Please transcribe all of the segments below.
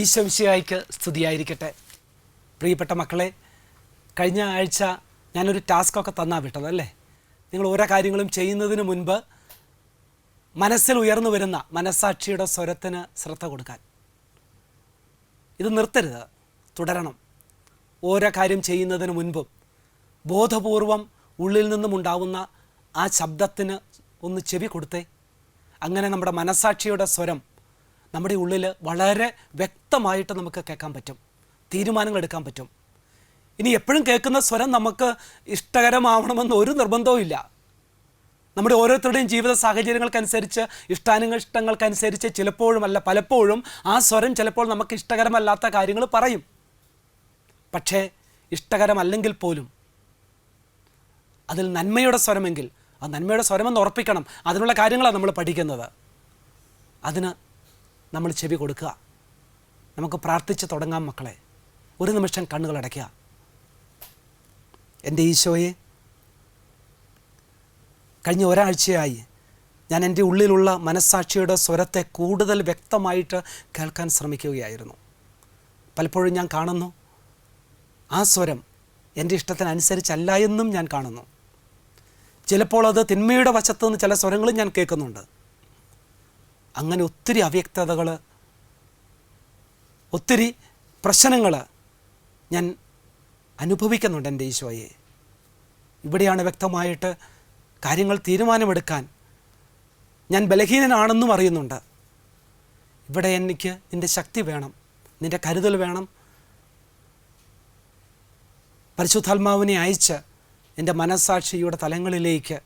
ഈശോ മിശിഹായ്ക്ക് സ്തുതിയായിരിക്കട്ടെ. പ്രിയപ്പെട്ട മക്കളെ, കഴിഞ്ഞ ആഴ്ച ഞാനൊരു ടാസ്കൊക്കെ തന്നാ വിട്ടതല്ലേ? നിങ്ങൾ ഓരോ കാര്യങ്ങളും ചെയ്യുന്നതിന് മുൻപ് മനസ്സിൽ ഉയർന്നു വരുന്ന മനസ്സാക്ഷിയുടെ സ്വരത്തിന് ശ്രദ്ധ കൊടുക്കാൻ. ഇത് നിർത്തരുത്, തുടരണം. ഓരോ കാര്യം ചെയ്യുന്നതിന് മുൻപും ബോധപൂർവം ഉള്ളിൽ നിന്നും ഉണ്ടാവുന്ന ആ ശബ്ദത്തിന് ഒന്ന് ചെവി കൊടുത്തേ. അങ്ങനെ നമ്മുടെ മനസ്സാക്ഷിയുടെ സ്വരം നമ്മുടെ ഉള്ളിൽ വളരെ വ്യക്തമായിട്ട് നമുക്ക് കേൾക്കാൻ പറ്റും, തീരുമാനങ്ങൾ എടുക്കാൻ പറ്റും. ഇനി എപ്പോഴും കേൾക്കുന്ന സ്വരം നമുക്ക് ഇഷ്ടകരമാവണമെന്ന് ഒരു നിർബന്ധവും ഇല്ല. നമ്മുടെ ഓരോരുത്തരുടെയും ജീവിത സാഹചര്യങ്ങൾക്കനുസരിച്ച്, ഇഷ്ടാനിഷ്ടങ്ങൾക്കനുസരിച്ച് ചിലപ്പോഴുമല്ല പലപ്പോഴും ആ സ്വരം ചിലപ്പോൾ നമുക്ക് ഇഷ്ടകരമല്ലാത്ത കാര്യങ്ങൾ പറയും. പക്ഷേ ഇഷ്ടകരമല്ലെങ്കിൽ പോലും അതിൽ നന്മയുടെ സ്വരമെങ്കിൽ ആ നന്മയുടെ സ്വരമെന്ന് ഉറപ്പിക്കണം. അതിനുള്ള കാര്യങ്ങളാണ് നമ്മൾ പഠിക്കുന്നത്. അതിന് നമ്മൾ ചെവി കൊടുക്കുക. നമുക്ക് പ്രാർത്ഥിച്ച് തുടങ്ങാം മക്കളെ. ഒരു നിമിഷം കണ്ണുകളടയ്ക്കുക. എൻ്റെ ഈശോയെ, കഴിഞ്ഞ ഒരാഴ്ചയായി ഞാൻ എൻ്റെ ഉള്ളിലുള്ള മനസ്സാക്ഷിയുടെ സ്വരത്തെ കൂടുതൽ വ്യക്തമായിട്ട് കേൾക്കാൻ ശ്രമിക്കുകയായിരുന്നു. പലപ്പോഴും ഞാൻ കാണുന്നു ആ സ്വരം എൻ്റെ ഇഷ്ടത്തിനനുസരിച്ചല്ല എന്നും ഞാൻ കാണുന്നു. ചിലപ്പോൾ അത് തിന്മയുടെ വശത്തു നിന്ന് ചില സ്വരങ്ങളും ഞാൻ കേൾക്കുന്നുണ്ട്. അങ്ങനെ ഒത്തിരി അവ്യക്തതകൾ, ഒത്തിരി പ്രശ്നങ്ങൾ ഞാൻ അനുഭവിക്കുന്നുണ്ട് എൻ്റെ ഈശോയെ. ഇവിടെയാണ് വ്യക്തമായിട്ട് കാര്യങ്ങൾ തീരുമാനമെടുക്കാൻ ഞാൻ ബലഹീനനാണെന്നും അറിയുന്നുണ്ട്. ഇവിടെ എനിക്ക് നിൻ്റെ ശക്തി വേണം, നിൻ്റെ കരുതൽ വേണം. പരിശുദ്ധാത്മാവിനെ അയച്ച് എൻ്റെ മനസ്സാക്ഷിയുടെ തലങ്ങളിലേക്ക്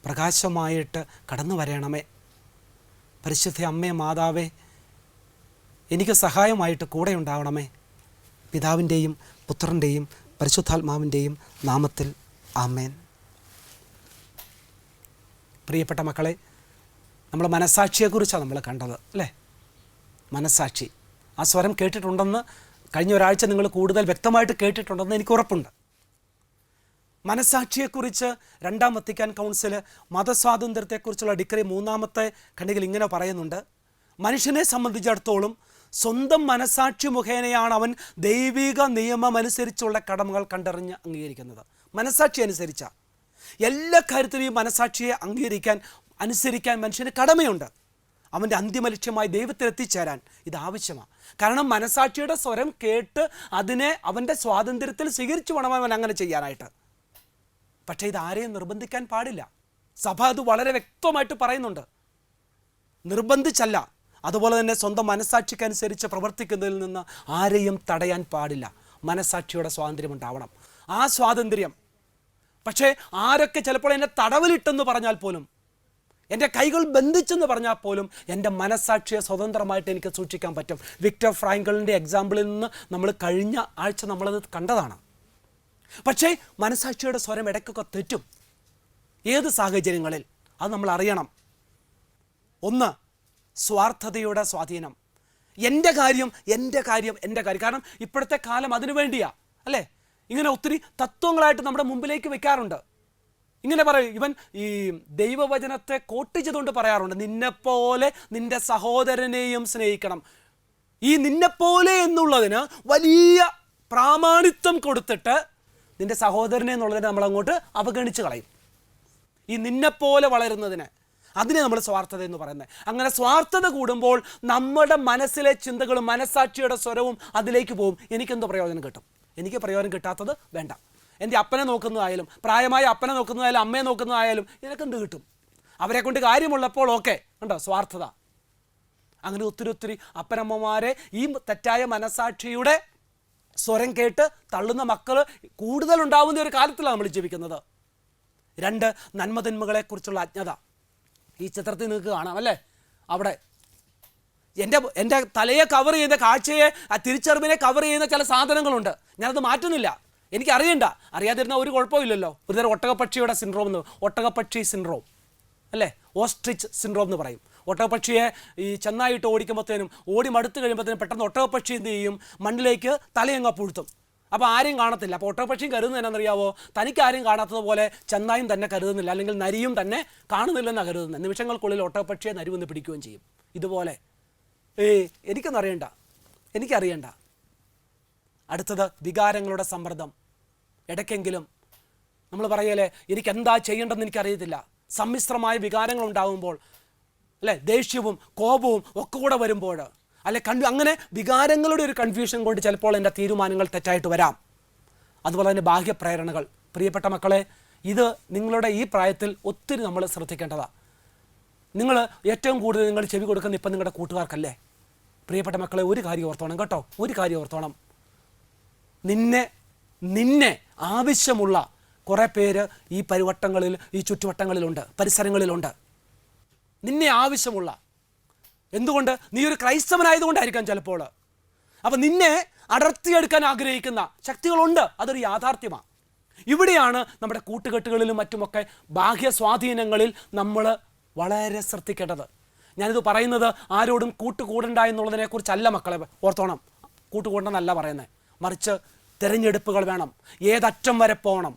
പ്രകാശമായിട്ട് കടന്നു വരണമേ. പരിശുദ്ധ അമ്മേ, മാതാവേ, എനിക്ക് സഹായമായിട്ട് കൂടെ ഉണ്ടാവണമേ. പിതാവിൻ്റെയും പുത്രൻ്റെയും പരിശുദ്ധാത്മാവിൻ്റെയും നാമത്തിൽ ആമേൻ. പ്രിയപ്പെട്ട മക്കളെ, നമ്മൾ മനസ്സാക്ഷിയെക്കുറിച്ചാണ് നമ്മൾ കണ്ടത് അല്ലേ? മനസ്സാക്ഷി, ആ സ്വരം കേട്ടിട്ടുണ്ടെന്ന് കഴിഞ്ഞ ഒരാഴ്ച നിങ്ങൾ കൂടുതൽ വ്യക്തമായിട്ട് കേട്ടിട്ടുണ്ടെന്ന് എനിക്ക് ഉറപ്പുണ്ട്. മനസ്സാക്ഷിയെക്കുറിച്ച് രണ്ടാം വത്തിക്കാൻ കൗൺസിൽ മതസ്വാതന്ത്ര്യത്തെക്കുറിച്ചുള്ള ഡിക്രി 3-ാമത്തെ ഖണ്ഡികയിൽ ഇങ്ങനെ പറയുന്നുണ്ട്: മനുഷ്യനെ സംബന്ധിച്ചിടത്തോളം സ്വന്തം മനസ്സാക്ഷി മുഖേനയാണ് അവൻ ദൈവിക നിയമമനുസരിച്ചുള്ള കടമകൾ കണ്ടറിഞ്ഞ് അംഗീകരിക്കുന്നത്. മനസ്സാക്ഷി അനുസരിച്ച എല്ലാ കാര്യത്തിലും ഈ മനസ്സാക്ഷിയെ അനുസരിക്കാൻ മനുഷ്യന് കടമയുണ്ട്. അവൻ്റെ അന്തിമ ലക്ഷ്യമായി ദൈവത്തിൽ എത്തിച്ചേരാൻ ഇത് ആവശ്യമാണ്. കാരണം മനസ്സാക്ഷിയുടെ സ്വരം കേട്ട് അതിനെ അവൻ്റെ സ്വാതന്ത്ര്യത്തിൽ സ്വീകരിച്ചു വേണം അവൻ അങ്ങനെ ചെയ്യാനായിട്ട്. പക്ഷേ ഇത് ആരെയും നിർബന്ധിക്കാൻ പാടില്ല. സഭ അത് വളരെ വ്യക്തമായിട്ട് പറയുന്നുണ്ട്. നിർബന്ധിച്ചല്ല. അതുപോലെ തന്നെ സ്വന്തം മനസ്സാക്ഷിക്കനുസരിച്ച് പ്രവർത്തിക്കുന്നതിൽ നിന്ന് ആരെയും തടയാൻ പാടില്ല. മനസ്സാക്ഷിയുടെ സ്വാതന്ത്ര്യം ഉണ്ടാവണം. ആ സ്വാതന്ത്ര്യം പക്ഷേ ആരൊക്കെ ചിലപ്പോൾ എന്നെ തടവിലിട്ടെന്ന് പറഞ്ഞാൽ പോലും, എൻ്റെ കൈകൾ ബന്ധിച്ചെന്ന് പറഞ്ഞാൽ പോലും എൻ്റെ മനസ്സാക്ഷിയെ സ്വതന്ത്രമായിട്ട് എനിക്ക് സൂക്ഷിക്കാൻ പറ്റും. വിക്ടർ ഫ്രാങ്കലിൻ്റെ എക്സാമ്പിളിൽ നിന്ന് നമ്മൾ കഴിഞ്ഞ ആഴ്ച നമ്മളത് കണ്ടതാണ്. പക്ഷേ മനസ്സാക്ഷിയുടെ സ്വരം ഇടയ്ക്കൊക്കെ തെറ്റും. ഏത് സാഹചര്യങ്ങളിൽ അത് നമ്മൾ അറിയണം. ഒന്ന്, സ്വാർത്ഥതയുടെ സ്വാധീനം. എൻ്റെ കാര്യം. കാരണം ഇപ്പോഴത്തെ കാലം അതിനു വേണ്ടിയാ അല്ലേ? ഇങ്ങനെ ഒത്തിരി തത്വങ്ങളായിട്ട് നമ്മുടെ മുമ്പിലേക്ക് വെക്കാറുണ്ട്. ഇങ്ങനെ പറയും, ഇവൻ ഈ ദൈവവചനത്തെ കോട്ട് ചെയ്തുകൊണ്ട് പറയാറുണ്ട്, നിന്നെപ്പോലെ നിൻ്റെ സഹോദരനെയും സ്നേഹിക്കണം. ഈ നിന്നെപ്പോലെ എന്നുള്ളതിന് വലിയ പ്രാമാണിത്വം കൊടുത്തിട്ട് നിൻ്റെ സഹോദരനെ എന്നുള്ളതിനെ നമ്മളങ്ങോട്ട് അവഗണിച്ച് കളയും. ഈ നിന്നെപ്പോലെ വളരുന്നതിന്, അതിനെ നമ്മൾ സ്വാർത്ഥത എന്ന് പറയുന്നത്. അങ്ങനെ സ്വാർത്ഥത കൂടുമ്പോൾ നമ്മുടെ മനസ്സിലെ ചിന്തകളും മനസ്സാക്ഷിയുടെ സ്വരവും അതിലേക്ക് പോകും. എനിക്കെന്തോ പ്രയോജനം കിട്ടും, എനിക്ക് പ്രയോജനം കിട്ടാത്തത് വേണ്ട. എൻ്റെ അപ്പനെ നോക്കുന്നതായാലും, പ്രായമായ അപ്പനെ നോക്കുന്നതായാലും, അമ്മയെ നോക്കുന്നതായാലും എനിക്കെന്ത് കിട്ടും? അവരെ കൊണ്ട് കാര്യമുള്ളപ്പോൾ ഓക്കെ ഉണ്ടോ സ്വാർത്ഥത. അങ്ങനെ ഒത്തിരി അപ്പനമ്മമാരെ ഈ തെറ്റായ മനസ്സാക്ഷിയുടെ സ്വരം കേട്ട് തള്ളുന്ന മക്കൾ കൂടുതലുണ്ടാവുന്ന ഒരു കാലത്തിലാണ് നമ്മൾ ജീവിക്കുന്നത്. 2, നന്മതിന്മകളെക്കുറിച്ചുള്ള അജ്ഞത. ഈ ചിത്രത്തിൽ നിങ്ങൾക്ക് കാണാം അല്ലേ? അവിടെ എൻ്റെ തലയെ കവർ ചെയ്യുന്ന, കാഴ്ചയെ, ആ തിരിച്ചറിവിനെ കവർ ചെയ്യുന്ന ചില സാധനങ്ങളുണ്ട്. ഞാനത് മാറ്റുന്നില്ല. അറിയാതിരുന്ന ഒരു കുഴപ്പമില്ലല്ലോ. ഒരു തരം ഒട്ടകപ്പക്ഷിയുടെ സിൻഡ്രോം ഒട്ടകപ്പക്ഷി സിൻഡ്രോം അല്ലേ? ഓസ്ട്രിച്ച് സിൻഡ്രോം എന്ന് പറയും. ഒട്ടകപ്പക്ഷിയെ ഈ ചെന്നായിട്ട് ഓടിക്കുമ്പോഴത്തേനും, ഓടി മടുത്ത് കഴിയുമ്പോഴത്തേനും പെട്ടെന്ന് ഒട്ടകപ്പക്ഷി എന്ത് ചെയ്യും? മണ്ണിലേക്ക് തലയങ്ങ് പൂഴ്ത്തും. അപ്പോൾ ആരെയും കാണത്തില്ല. അപ്പോൾ ഒട്ടകപ്പക്ഷിയും കരുതുന്നത് എന്നാണെന്നറിയാവോ? തനിക്ക് ആരെയും കാണാത്തതുപോലെ ചെന്നായും തന്നെ കരുതുന്നില്ല, അല്ലെങ്കിൽ നരിയും തന്നെ കാണുന്നില്ലെന്നാണ് കരുതുന്നത്. നിമിഷങ്ങൾക്കുള്ളിൽ ഒട്ടകപ്പക്ഷിയെ നരി വന്ന് പിടിക്കുകയും ചെയ്യും. ഇതുപോലെ എനിക്കൊന്നും അറിയണ്ട, എനിക്കറിയണ്ട. അടുത്തത് വികാരങ്ങളുടെ സമ്മർദ്ദം. ഇടയ്ക്കെങ്കിലും നമ്മൾ പറയല്ലേ, എനിക്കെന്താ ചെയ്യേണ്ടതെന്ന് എനിക്കറിയത്തില്ല. സമ്മിശ്രമായ വികാരങ്ങൾ ഉണ്ടാകുമ്പോൾ, അല്ലേ, ദേഷ്യവും കോപവും ഒക്കെ കൂടെ വരുമ്പോൾ, അല്ലെ അങ്ങനെ വികാരങ്ങളുടെ ഒരു കൺഫ്യൂഷൻ കൊണ്ട് ചിലപ്പോൾ എൻ്റെ തീരുമാനങ്ങൾ തെറ്റായിട്ട് വരാം. അതുപോലെ തന്നെ ബാഹ്യപ്രേരണകൾ. പ്രിയപ്പെട്ട മക്കളെ, ഇത് നിങ്ങളുടെ ഈ പ്രായത്തിൽ ഒത്തിരി നമ്മൾ ശ്രദ്ധിക്കേണ്ടതാണ്. നിങ്ങൾ ഏറ്റവും കൂടുതൽ നിങ്ങൾ ചെവി കൊടുക്കുന്ന ഇപ്പം നിങ്ങളുടെ കൂട്ടുകാർക്കല്ലേ. പ്രിയപ്പെട്ട മക്കളെ, ഒരു കാര്യം ഓർത്തോണം കേട്ടോ, ഒരു കാര്യം ഓർത്തോണം. നിന്നെ ആവശ്യമുള്ള കുറേ പേര് ഈ പരിവട്ടങ്ങളിൽ, ഈ ചുറ്റുവട്ടങ്ങളിലുണ്ട്, പരിസരങ്ങളിലുണ്ട്. നിന്നെ ആവശ്യമുള്ള, എന്തുകൊണ്ട്? നീ ഒരു ക്രൈസ്തവനായതുകൊണ്ടായിരിക്കാം ചിലപ്പോൾ. അപ്പം നിന്നെ അടർത്തിയെടുക്കാൻ ആഗ്രഹിക്കുന്ന ശക്തികളുണ്ട്, അതൊരു യാഥാർത്ഥ്യമാണ്. ഇവിടെയാണ് നമ്മുടെ കൂട്ടുകെട്ടുകളിലും മറ്റുമൊക്കെ ബാഹ്യ സ്വാധീനങ്ങളിൽ നമ്മൾ വളരെ ശ്രദ്ധിക്കേണ്ടത്. ഞാനിത് പറയുന്നത് ആരോടും കൂട്ടുകൂടണ്ട എന്നുള്ളതിനെക്കുറിച്ചല്ല മക്കളെ, ഓർത്തോണം. കൂട്ടുകൂടണമെന്നല്ല പറയുന്നത്, മറിച്ച് തിരഞ്ഞെടുപ്പുകൾ വേണം. ഏതറ്റം വരെ പോകണം.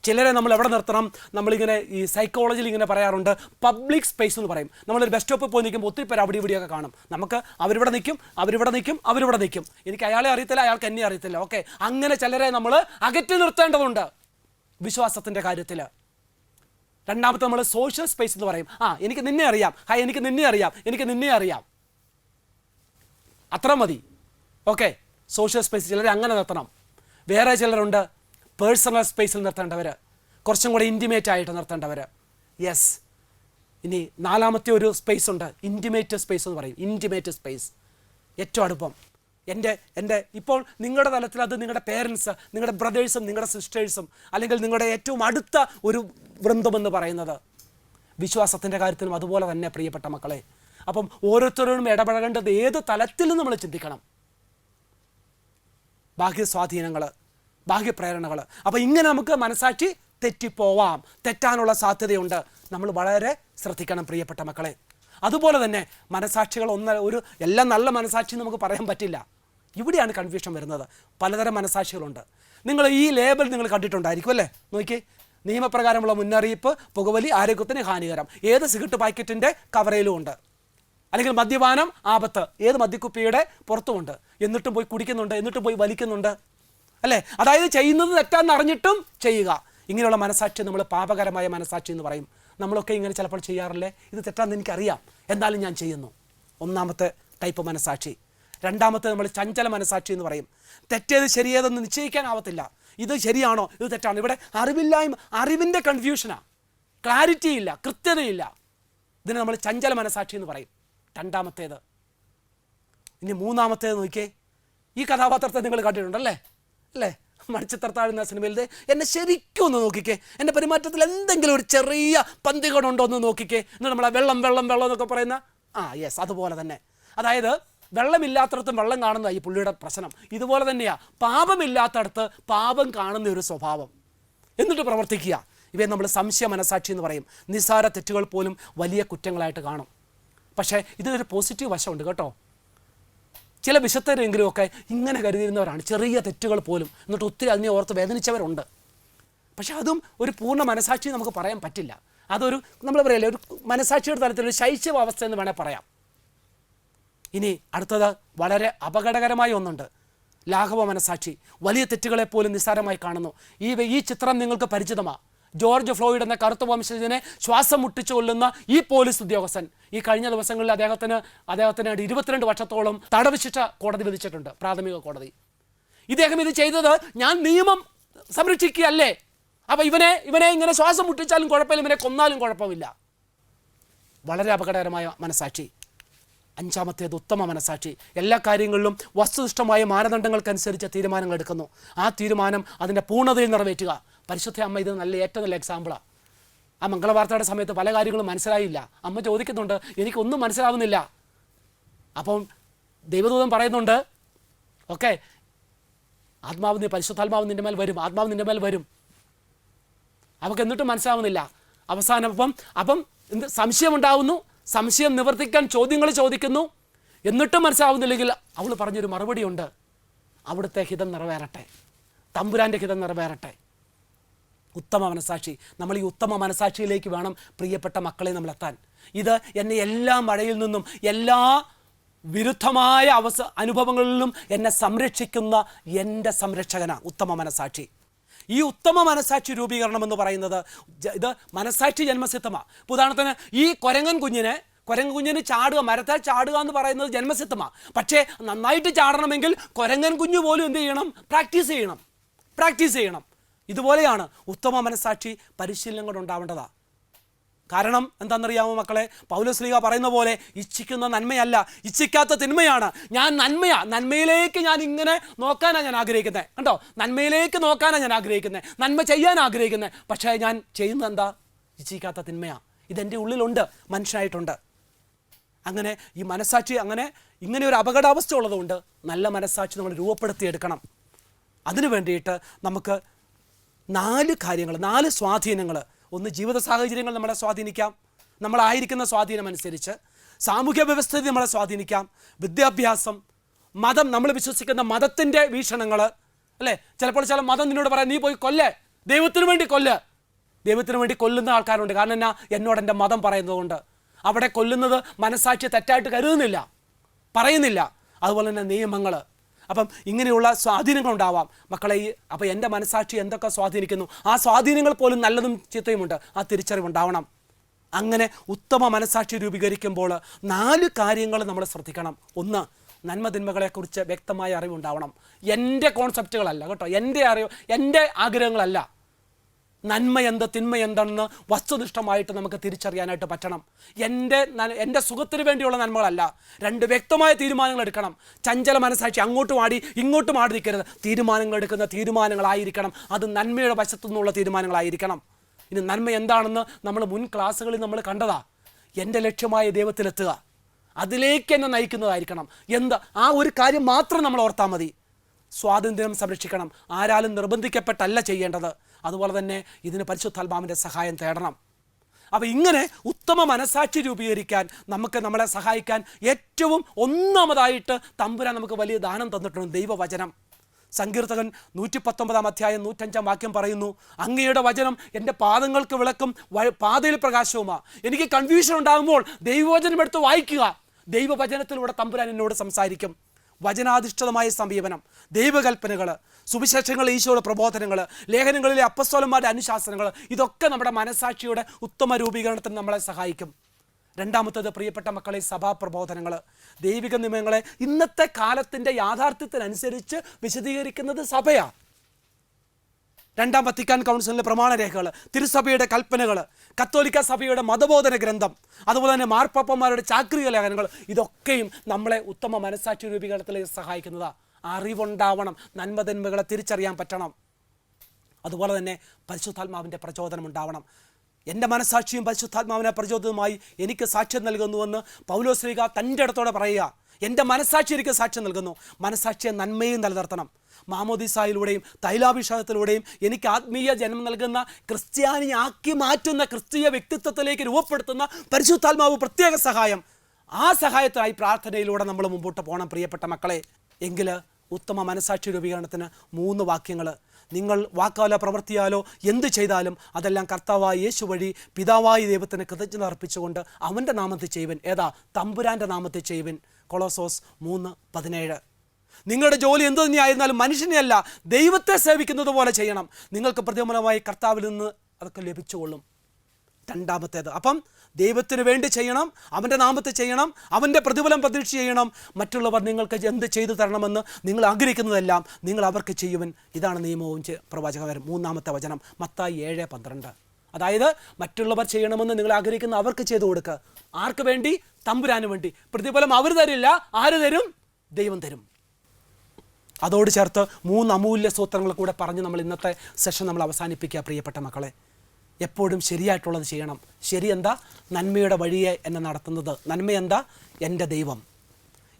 ചിലരെ നമ്മൾ എവിടെ നിർത്തണം? നമ്മളിങ്ങനെ ഈ സൈക്കോളജിയിൽ ഇങ്ങനെ പറയാറുണ്ട്, പബ്ലിക് സ്പേസ് എന്ന് പറയും. നമ്മളൊരു ബസ് സ്റ്റോപ്പിൽ പോയി നിൽക്കുമ്പോൾ ഒത്തിരി പേര് അവിടെ ഇവിടെയൊക്കെ കാണും. നമുക്ക് അവരിവിടെ നിൽക്കും. എനിക്ക് അയാളെ അറിയത്തില്ല, അയാൾക്ക് എന്നെ അറിയത്തില്ല. ഓക്കെ, അങ്ങനെ ചിലരെ നമ്മൾ അകറ്റി നിർത്തേണ്ടതുണ്ട് വിശ്വാസത്തിൻ്റെ കാര്യത്തിൽ. രണ്ടാമത്തെ നമ്മൾ സോഷ്യൽ സ്പേസ് എന്ന് പറയും. എനിക്ക് നിന്നെ അറിയാം, എനിക്ക് നിന്നെ അറിയാം, അത്ര മതി. ഓക്കെ, സോഷ്യൽ സ്പേസ് ചിലരെ അങ്ങനെ നിർത്തണം. വേറെ ചിലരുണ്ട് പേഴ്സണൽ സ്പേസിൽ നിർത്തേണ്ടവർ, കുറച്ചും കൂടെ ഇൻറ്റിമേറ്റ് ആയിട്ട് നിർത്തേണ്ടവർ. യെസ്, ഇനി നാലാമത്തെ ഒരു സ്പേസ് ഉണ്ട്, ഇൻറ്റിമേറ്റ് സ്പേസ് എന്ന് പറയും. ഇൻറ്റിമേറ്റ് സ്പേസ്, ഏറ്റവും അടുപ്പം. എൻ്റെ ഇപ്പോൾ നിങ്ങളുടെ തലത്തിൽ അത് നിങ്ങളുടെ പേരൻസ്, നിങ്ങളുടെ ബ്രദേഴ്സും നിങ്ങളുടെ സിസ്റ്റേഴ്സും, അല്ലെങ്കിൽ നിങ്ങളുടെ ഏറ്റവും അടുത്ത ഒരു വൃന്ദമെന്ന് പറയുന്നത്. വിശ്വാസത്തിൻ്റെ കാര്യത്തിലും അതുപോലെ തന്നെ പ്രിയപ്പെട്ട മക്കളെ. അപ്പം ഓരോരുത്തരോടും ഇടപഴകേണ്ടത് ഏത് തലത്തിലും നമ്മൾ ചിന്തിക്കണം. ബാഹ്യസ്വാധീനങ്ങൾ, ബാഹ്യപ്രേരണകൾ. അപ്പോൾ ഇങ്ങനെ നമുക്ക് മനസാക്ഷി തെറ്റിപ്പോവാം, തെറ്റാനുള്ള സാധ്യതയുണ്ട്. നമ്മൾ വളരെ ശ്രദ്ധിക്കണം പ്രിയപ്പെട്ട മക്കളെ. അതുപോലെ തന്നെ മനസാക്ഷികൾ എല്ലാം നല്ല മനസാക്ഷി നമുക്ക് പറയാൻ പറ്റില്ല. ഇവിടെയാണ് കൺഫ്യൂഷൻ വരുന്നത്. പലതരം മനസാക്ഷികളുണ്ട്. നിങ്ങൾ ഈ ലേബൽ നിങ്ങൾ കണ്ടിട്ടുണ്ടായിരിക്കും അല്ലേ? നോക്കിയേ, നിയമപ്രകാരമുള്ള മുന്നറിയിപ്പ്, പുകവലി ആരോഗ്യത്തിന് ഹാനികരം, ഏത് സിഗരറ്റ് പാക്കറ്റിൻ്റെ കവറയിലും ഉണ്ട്. അല്ലെങ്കിൽ മദ്യപാനം ആപത്ത്, ഏത് മദ്യക്കുപ്പിയുടെ പുറത്തുമുണ്ട്. എന്നിട്ടും പോയി കുടിക്കുന്നുണ്ട്, എന്നിട്ടും പോയി വലിക്കുന്നുണ്ട്, അല്ലേ? അതായത് ചെയ്യുന്നത് തെറ്റാന്ന് അറിഞ്ഞിട്ടും ചെയ്യുക. ഇങ്ങനെയുള്ള മനസാക്ഷി നമ്മൾ പാപകരമായ മനസാക്ഷി എന്ന് പറയും. നമ്മളൊക്കെ ഇങ്ങനെ ചിലപ്പോൾ ചെയ്യാറില്ലേ? ഇത് തെറ്റാന്ന് എനിക്കറിയാം, എന്നാലും ഞാൻ ചെയ്യുന്നു. ഒന്നാമത്തെ ടൈപ്പ് മനസാക്ഷി. രണ്ടാമത്തെ നമ്മൾ ചഞ്ചല മനസാക്ഷി എന്ന് പറയും. തെറ്റേത് ശരിയേതെന്ന് നിശ്ചയിക്കാനാവത്തില്ല. ഇത് ശരിയാണോ, ഇത് തെറ്റാണോ? ഇവിടെ അറിവിൻ്റെ കൺഫ്യൂഷനാണ്, ക്ലാരിറ്റി ഇല്ല, കൃത്യതയില്ല. ഇതിനെ നമ്മൾ ചഞ്ചല മനസാക്ഷി എന്ന് പറയും. രണ്ടാമത്തേത്. ഇനി മൂന്നാമത്തേത് നോക്കിയേ. ഈ കഥാപാത്രത്തെ നിങ്ങൾ കണ്ടിട്ടുണ്ടല്ലേ? അല്ലേ? മണിച്ചിത്രത്താഴ് എന്ന സിനിമയിൽ എന്നെ ശരിക്കും ഒന്ന് നോക്കിക്കേ, എൻ്റെ പെരുമാറ്റത്തിൽ എന്തെങ്കിലും ഒരു ചെറിയ പന്തികേടുണ്ടോ എന്ന് നോക്കിക്കേ. എന്നിട്ട് നമ്മളെ വെള്ളം എന്നൊക്കെ പറയുന്ന യെസ്, അതുപോലെ തന്നെ. അതായത് വെള്ളമില്ലാത്തടത്തും വെള്ളം കാണുന്ന ഈ പുള്ളിയുടെ പ്രശ്നം ഇതുപോലെ തന്നെയാണ്. പാപമില്ലാത്തടത്ത് പാപം കാണുന്ന ഒരു സ്വഭാവം, എന്നിട്ട് പ്രവർത്തിക്കുക. ഇവയെ നമ്മൾ സംശയ മനസാക്ഷി എന്ന് പറയും. നിസ്സാര തെറ്റുകൾ പോലും വലിയ കുറ്റങ്ങളായിട്ട് കാണും. പക്ഷേ ഇതിനൊരു പോസിറ്റീവ് വശമുണ്ട് കേട്ടോ. ചില വിശുദ്ധരെങ്കിലുമൊക്കെ ഇങ്ങനെ കരുതിയിരുന്നവരാണ്, ചെറിയ തെറ്റുകൾ പോലും, എന്നിട്ട് ഒത്തിരി അതിനെ ഓർത്ത് വേദനിച്ചവരുണ്ട്. പക്ഷെ അതും ഒരു പൂർണ്ണ മനസാക്ഷി നമുക്ക് പറയാൻ പറ്റില്ല. അതൊരു നമ്മൾ പറയല്ലേ, ഒരു മനസാക്ഷിയുടെ തലത്തിലൊരു ശൈശവാവസ്ഥ എന്ന് വേണേൽ പറയാം. ഇനി അടുത്തത് വളരെ അപകടകരമായ ഒന്നുണ്ട്, ലാഘവ മനസാക്ഷി. വലിയ തെറ്റുകളെപ്പോലും നിസ്സാരമായി കാണുന്നു. ഈ ചിത്രം നിങ്ങൾക്ക് പരിചിതമാണ്. ജോർജ് ഫ്ലോയിഡ് എന്ന കറുത്ത വംശജനെ ശ്വാസം മുട്ടിച്ചു കൊല്ലുന്ന ഈ പോലീസ് ഉദ്യോഗസ്ഥൻ. ഈ കഴിഞ്ഞ ദിവസങ്ങളിൽ അദ്ദേഹത്തിന് 22 വർഷത്തോളം തടവ് ശിക്ഷ കോടതി വിധിച്ചിട്ടുണ്ട്, പ്രാഥമിക കോടതി. ഇദ്ദേഹം ഇത് ചെയ്തത് ഞാൻ നിയമം സംരക്ഷിക്കുകയല്ലേ, അപ്പോൾ ഇവനെ ഇങ്ങനെ ശ്വാസം മുട്ടിച്ചാലും കുഴപ്പമില്ല, ഇവനെ കൊന്നാലും കുഴപ്പമില്ല. വളരെ അപകടകരമായ മനസാക്ഷി. അഞ്ചാമത്തേത് ഉത്തമ മനസാക്ഷി. എല്ലാ കാര്യങ്ങളിലും വസ്തുനിഷ്ഠമായ മാനദണ്ഡങ്ങൾക്കനുസരിച്ച് തീരുമാനങ്ങൾ എടുക്കുന്നു. ആ തീരുമാനം അതിൻ്റെ പൂർണ്ണതയിൽ നിറവേറ്റുക. പരിശുദ്ധ അമ്മ ഇത് ഏറ്റവും നല്ല എക്സാമ്പിളാണ്. ആ മംഗളവാർത്തയുടെ സമയത്ത് പല കാര്യങ്ങളും മനസ്സിലായില്ല. അമ്മ ചോദിക്കുന്നുണ്ട്, എനിക്കൊന്നും മനസ്സിലാവുന്നില്ല. അപ്പം ദൈവദൂതൻ പറയുന്നുണ്ട്, ഓക്കെ, പരിശുദ്ധാത്മാവ് നിൻ്റെ മേൽ വരും, ആത്മാവ് നിൻ്റെ മേൽ വരും. അവൾക്ക് എന്നിട്ടും മനസ്സിലാവുന്നില്ല. അവസാനം അപ്പം സംശയമുണ്ടാവുന്നു. സംശയം നിവർത്തിക്കാൻ ചോദ്യങ്ങൾ ചോദിക്കുന്നു. എന്നിട്ടും മനസ്സിലാവുന്നില്ലെങ്കിൽ അവൾ പറഞ്ഞൊരു മറുപടിയുണ്ട്, അവിടുത്തെ ഹിതം നിറവേറട്ടെ, തമ്പുരാൻ്റെ ഹിതം നിറവേറട്ടെ. ഉത്തമ മനസാക്ഷി. നമ്മൾ ഈ ഉത്തമ മനസാക്ഷിയിലേക്ക് വേണം പ്രിയപ്പെട്ട മക്കളെ നമ്മൾ എത്താൻ. ഇത് എന്നെ എല്ലാ മഴയിൽ നിന്നും എല്ലാ വിരുദ്ധമായ അനുഭവങ്ങളിലും എന്നെ സംരക്ഷിക്കുന്ന എൻ്റെ സംരക്ഷകനാണ് ഉത്തമ മനസാക്ഷി. ഈ ഉത്തമ മനസാക്ഷി രൂപീകരണം എന്ന് പറയുന്നത് ഇത് മനസാക്ഷി ജന്മസിദ്ധമാണ്. ഉദാഹരണത്തിന് ഈ കുരങ്ങൻ കുഞ്ഞിന് ചാടുക, മരത്താൽ ചാടുക എന്ന് പറയുന്നത് ജന്മസിദ്ധമാണ്. പക്ഷേ നന്നായിട്ട് ചാടണമെങ്കിൽ കുരങ്ങൻ കുഞ്ഞു പോലും എന്ത് ചെയ്യണം? പ്രാക്ടീസ് ചെയ്യണം. ഇതുപോലെയാണ് ഉത്തമ മനസാക്ഷി പരിശീലനം കൊണ്ട് ഉണ്ടാവേണ്ടതാണ്. കാരണം എന്താണെന്നറിയാമോ മക്കളെ? പൗലോസ്ലീഹ പറയുന്ന പോലെ ഇച്ഛിക്കുന്ന നന്മയല്ല, ഇച്ഛിക്കാത്ത തിന്മയാണ്. ഞാൻ നന്മയിലേക്ക് ഞാൻ ഇങ്ങനെ നോക്കാനാണ് ഞാൻ ആഗ്രഹിക്കുന്നത്. കണ്ടോ, നന്മയിലേക്ക് നോക്കാനാണ് ഞാൻ ആഗ്രഹിക്കുന്നത്, നന്മ ചെയ്യാൻ ആഗ്രഹിക്കുന്നത്. പക്ഷേ ഞാൻ ചെയ്യുന്നത് എന്താ? ഇച്ഛിക്കാത്ത തിന്മയാണ്. ഇതെൻ്റെ ഉള്ളിലുണ്ട്, മനുഷ്യനായിട്ടുണ്ട്. അങ്ങനെ ഈ മനസാക്ഷി ഇങ്ങനെ ഒരു അപകടാവസ്ഥ ഉള്ളതുകൊണ്ട് നല്ല മനസാക്ഷി നമ്മൾ രൂപപ്പെടുത്തിയെടുക്കണം. അതിനു വേണ്ടിയിട്ട് നമുക്ക് 4 കാര്യങ്ങൾ, 4 സ്വാധീനങ്ങൾ. ഒന്ന്, ജീവിത സാഹചര്യങ്ങൾ നമ്മളെ സ്വാധീനിക്കാം, നമ്മളായിരിക്കുന്ന സ്വാധീനം അനുസരിച്ച്. സാമൂഹ്യ വ്യവസ്ഥിതി നമ്മളെ സ്വാധീനിക്കാം. വിദ്യാഭ്യാസം, മതം, നമ്മൾ വിശ്വസിക്കുന്ന മതത്തിൻ്റെ വീക്ഷണങ്ങൾ, അല്ലേ? ചിലപ്പോൾ ചില മതം നിന്നോട് പറയാം, നീ പോയി ദൈവത്തിന് വേണ്ടി കൊല്ലുന്ന ആൾക്കാരുണ്ട്. കാരണം എന്നാ? എന്നോട് എൻ്റെ മതം പറയുന്നതുകൊണ്ട്. അവിടെ കൊല്ലുന്നത് മനസാക്ഷി തെറ്റായിട്ട് പറയുന്നില്ല. അതുപോലെ തന്നെ നിയമങ്ങൾ. അപ്പം ഇങ്ങനെയുള്ള സ്വാധീനങ്ങളുണ്ടാവാം മക്കളെ. അപ്പോൾ എൻ്റെ മനസാക്ഷി എന്തൊക്കെ സ്വാധീനിക്കുന്നു, ആ സ്വാധീനങ്ങൾ പോലും നല്ലതും ചീത്തയുമുണ്ട്. ആ തിരിച്ചറിവുണ്ടാവണം. അങ്ങനെ ഉത്തമ മനസാക്ഷി രൂപീകരിക്കുമ്പോൾ 4 കാര്യങ്ങൾ നമ്മൾ ശ്രദ്ധിക്കണം. ഒന്ന്, നന്മതിന്മകളെക്കുറിച്ച് വ്യക്തമായ അറിവുണ്ടാവണം. എൻ്റെ കോൺസെപ്റ്റുകളല്ല കേട്ടോ, എൻ്റെ ആഗ്രഹങ്ങളല്ല. നന്മ എന്ത്, തിന്മ എന്താണെന്ന് വസ്തുനിഷ്ഠമായിട്ട് നമുക്ക് തിരിച്ചറിയാനായിട്ട് പറ്റണം. എൻ്റെ സുഖത്തിന് വേണ്ടിയുള്ള നന്മകളല്ല. 2 വ്യക്തമായ തീരുമാനങ്ങൾ എടുക്കണം. ചഞ്ചല മനസാക്ഷി അങ്ങോട്ടും ആടി ഇങ്ങോട്ടും ആടി നിൽക്കരുത്. തീരുമാനങ്ങൾ എടുക്കുന്ന തീരുമാനങ്ങളായിരിക്കണം. അത് നന്മയുടെ വശത്തു നിന്നുള്ള തീരുമാനങ്ങളായിരിക്കണം. ഇനി നന്മ എന്താണെന്ന് നമ്മൾ മുൻ ക്ലാസ്സുകളിൽ നമ്മൾ കണ്ടതാ. എൻ്റെ ലക്ഷ്യമായ ദൈവത്തിലെത്തുക, അതിലേക്ക് എന്നെ നയിക്കുന്നതായിരിക്കണം. ആ ഒരു കാര്യം മാത്രം നമ്മൾ ഓർത്താൽ മതി. സ്വാതന്ത്ര്യം സംരക്ഷിക്കണം, ആരാലും നിർബന്ധിക്കപ്പെട്ടല്ല ചെയ്യേണ്ടത്. അതുപോലെ തന്നെ ഇതിന് പരിശുദ്ധാത്മാവിൻ്റെ സഹായം തേടണം. അപ്പോൾ ഇങ്ങനെ ഉത്തമ മനസാക്ഷി രൂപീകരിക്കാൻ നമ്മളെ സഹായിക്കാൻ ഏറ്റവും ഒന്നാമതായിട്ട് തമ്പുരാൻ നമുക്ക് വലിയ ദാനം തന്നിട്ടുണ്ട്, ദൈവവചനം. സങ്കീർത്തകൻ 119 അധ്യായം 105 വാക്യം പറയുന്നു, അങ്ങയുടെ വചനം എൻ്റെ പാദങ്ങൾക്ക് വിളക്കും പാതയിൽ പ്രകാശവുമാണ്. എനിക്ക് കൺഫ്യൂഷൻ ഉണ്ടാകുമ്പോൾ ദൈവവചനം എടുത്ത് വായിക്കുക. ദൈവവചനത്തിലൂടെ തമ്പുരാൻ എന്നോട് സംസാരിക്കും. വചനാധിഷ്ഠിതമായ സമീപനം, ദൈവകൽപ്പനകൾ, സുവിശേഷങ്ങൾ, ഈശോയുടെ പ്രബോധനങ്ങൾ, ലേഖനങ്ങളിലെ അപ്പസ്തോലന്മാരുടെ അനുശാസനങ്ങൾ, ഇതൊക്കെ നമ്മുടെ മനസാക്ഷിയുടെ ഉത്തമ രൂപീകരണത്തിന് നമ്മളെ സഹായിക്കും. രണ്ടാമത്തേത്, പ്രിയപ്പെട്ട മക്കളെ, സഭാപ്രബോധനങ്ങൾ, ദൈവിക നിയമങ്ങളെ ഇന്നത്തെ കാലത്തിൻ്റെ യാഥാർത്ഥ്യത്തിനനുസരിച്ച് വിശദീകരിക്കുന്നത് സഭയാണ്. 2-ാം വത്തിക്കാൻ കൗൺസിലിൻ്റെ പ്രമാണരേഖകൾ, തിരുസഭയുടെ കൽപ്പനകൾ, കത്തോലിക്ക സഭയുടെ മതബോധന ഗ്രന്ഥം, അതുപോലെ തന്നെ മാർപ്പാപ്പന്മാരുടെ ചാക്രിക ലേഖനങ്ങൾ, ഇതൊക്കെയും നമ്മളെ ഉത്തമ മനസാക്ഷി രൂപീകരണത്തിലേക്ക് സഹായിക്കുന്നതാണ്. അറിവുണ്ടാവണം, നന്മതിന്മകളെ തിരിച്ചറിയാൻ പറ്റണം. അതുപോലെ തന്നെ പരിശുദ്ധാത്മാവിൻ്റെ പ്രചോദനം ഉണ്ടാവണം. എൻ്റെ മനസാക്ഷിയും പരിശുദ്ധാത്മാവിനെ പ്രചോദനമായി എനിക്ക് സാക്ഷ്യം നൽകുന്നുവെന്ന് പൗലോസ്ലീഹ തൻ്റെ ഇടത്തോടെ പറയുക. എൻ്റെ മനസാക്ഷി എനിക്ക് സാക്ഷ്യം നൽകുന്നു. മനസാക്ഷിയെ നന്മയും നിലനിർത്തണം. മാമോദീസായിലൂടെയും തൈലാഭിഷേകത്തിലൂടെയും എനിക്ക് ആത്മീയ ജന്മം നൽകുന്ന, ക്രിസ്ത്യാനിയാക്കി മാറ്റുന്ന, ക്രിസ്തീയ വ്യക്തിത്വത്തിലേക്ക് രൂപപ്പെടുത്തുന്ന പരിശുദ്ധാത്മാവ് പ്രത്യേക സഹായം. ആ സഹായത്തിനായി പ്രാർത്ഥനയിലൂടെ നമ്മൾ മുമ്പോട്ട് പോകണം പ്രിയപ്പെട്ട മക്കളെ. എങ്കിൽ ഉത്തമ മനസാക്ഷി രൂപീകരണത്തിന് 3 വാക്യങ്ങൾ. നിങ്ങൾ വാക്കാലോ പ്രവൃത്തിയാലോ എന്ത് ചെയ്താലും അതെല്ലാം കർത്താവായ യേശു വഴി പിതാവായ ദൈവത്തിന് കൃതജ്ഞത അർപ്പിച്ചുകൊണ്ട് അവൻ്റെ നാമത്തിൽ ചെയ്യുവൻ. തമ്പുരാൻ്റെ നാമത്തിൽ ചെയ്യുവൻ. കൊളോസോസ് 3:17. നിങ്ങളുടെ ജോലി എന്തു തന്നെയായിരുന്നാലും മനുഷ്യനെയല്ല ദൈവത്തെ സേവിക്കുന്നത് പോലെ ചെയ്യണം. നിങ്ങൾക്ക് പ്രതിഫലമായി കർത്താവിൽ നിന്ന് അതൊക്കെ ലഭിച്ചുകൊള്ളും. 2-ാമത്തേത്, അപ്പം ദൈവത്തിന് വേണ്ടി ചെയ്യണം, അവൻ്റെ നാമത്തിൽ ചെയ്യണം, അവൻ്റെ പ്രതിഫലം പ്രതീക്ഷ ചെയ്യണം. മറ്റുള്ളവർ നിങ്ങൾക്ക് എന്ത് ചെയ്തു തരണമെന്ന് നിങ്ങൾ ആഗ്രഹിക്കുന്നതെല്ലാം നിങ്ങൾ അവർക്ക് ചെയ്യുവൻ. ഇതാണ് നിയമവും പ്രവാചകവരം. 3-ാമത്തെ വചനം മത്തായി 7:12. അതായത് മറ്റുള്ളവർ ചെയ്യണമെന്ന് നിങ്ങൾ ആഗ്രഹിക്കുന്ന അവർക്ക് ചെയ്തു കൊടുക്കുക. ആർക്ക് വേണ്ടി? തമ്പുരാന് വേണ്ടി. പ്രതിഫലം അവർ തരില്ല. ആര് തരും? ദൈവം തരും. അതോട് ചേർത്ത് 3 അമൂല്യ സൂത്രങ്ങൾ കൂടെ പറഞ്ഞ് നമ്മൾ ഇന്നത്തെ സെഷൻ നമ്മൾ അവസാനിപ്പിക്കുക പ്രിയപ്പെട്ട മക്കളെ. എപ്പോഴും ശരിയായിട്ടുള്ളത് ചെയ്യണം. ശരി എന്താ? നന്മയുടെ വഴിയെ എന്നെ നടത്തുന്നത്. നന്മ എന്താ? എൻ്റെ ദൈവം.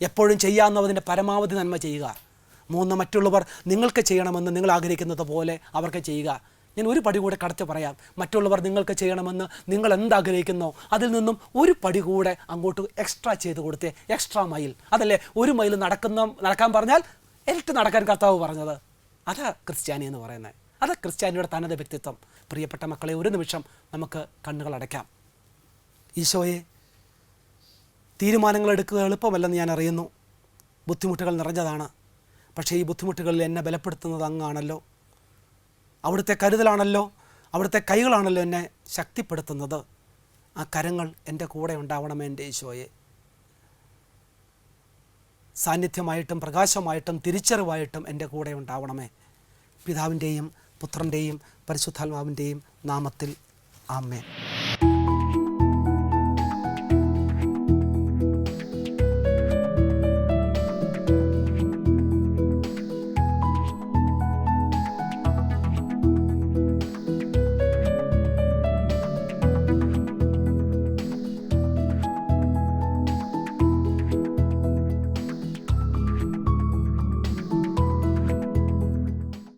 എപ്പോഴും ചെയ്യാവുന്നതിൻ്റെ പരമാവധി നന്മ ചെയ്യുക. 3, മറ്റുള്ളവർ നിങ്ങൾക്ക് ചെയ്യണമെന്ന് നിങ്ങൾ ആഗ്രഹിക്കുന്നത് പോലെ അവർക്ക് ചെയ്യുക. ഞാൻ ഒരു പടി കൂടെ കടത്തി പറയാം. മറ്റുള്ളവർ നിങ്ങൾക്ക് ചെയ്യണമെന്ന് നിങ്ങൾ എന്താഗ്രഹിക്കുന്നോ അതിൽ നിന്നും ഒരു പടി കൂടെ അങ്ങോട്ട് എക്സ്ട്രാ ചെയ്ത് കൊടുത്തേ. Extra mile. അതല്ലേ 1 മൈൽ നടക്കാൻ പറഞ്ഞാൽ ഇരട്ടി നടക്കാൻ കർത്താവ് പറഞ്ഞത്. അതാ ക്രിസ്ത്യാനി എന്ന് പറയുന്നത്. അത് ക്രിസ്ത്യാനിയുടെ തനത് വ്യക്തിത്വം. പ്രിയപ്പെട്ട മക്കളെ, ഒരു നിമിഷം നമുക്ക് കണ്ണുകൾ അടയ്ക്കാം. ഈശോയെ, തീരുമാനങ്ങൾ എടുക്കുക എളുപ്പമല്ലെന്ന് ഞാൻ അറിയുന്നു. ബുദ്ധിമുട്ടുകൾ നിറഞ്ഞതാണ്. പക്ഷേ ഈ ബുദ്ധിമുട്ടുകളിൽ എന്നെ ബലപ്പെടുത്തുന്നത് അങ്ങാണല്ലോ. അവിടുത്തെ കരുതലാണല്ലോ, അവിടുത്തെ കൈകളാണല്ലോ എന്നെ ശക്തിപ്പെടുത്തുന്നത്. ആ കരങ്ങൾ എൻ്റെ കൂടെ ഉണ്ടാവണമേ എൻ്റെ ഈശോയെ. സാന്നിധ്യമായിട്ടും പ്രകാശമായിട്ടും തിരിച്ചറിവായിട്ടും എൻ്റെ കൂടെ ഉണ്ടാവണമേ. പിതാവിൻ്റെയും പുത്രൻ്റെയും പരിശുദ്ധാത്മാവിൻ്റെയും നാമത്തിൽ ആമേൻ.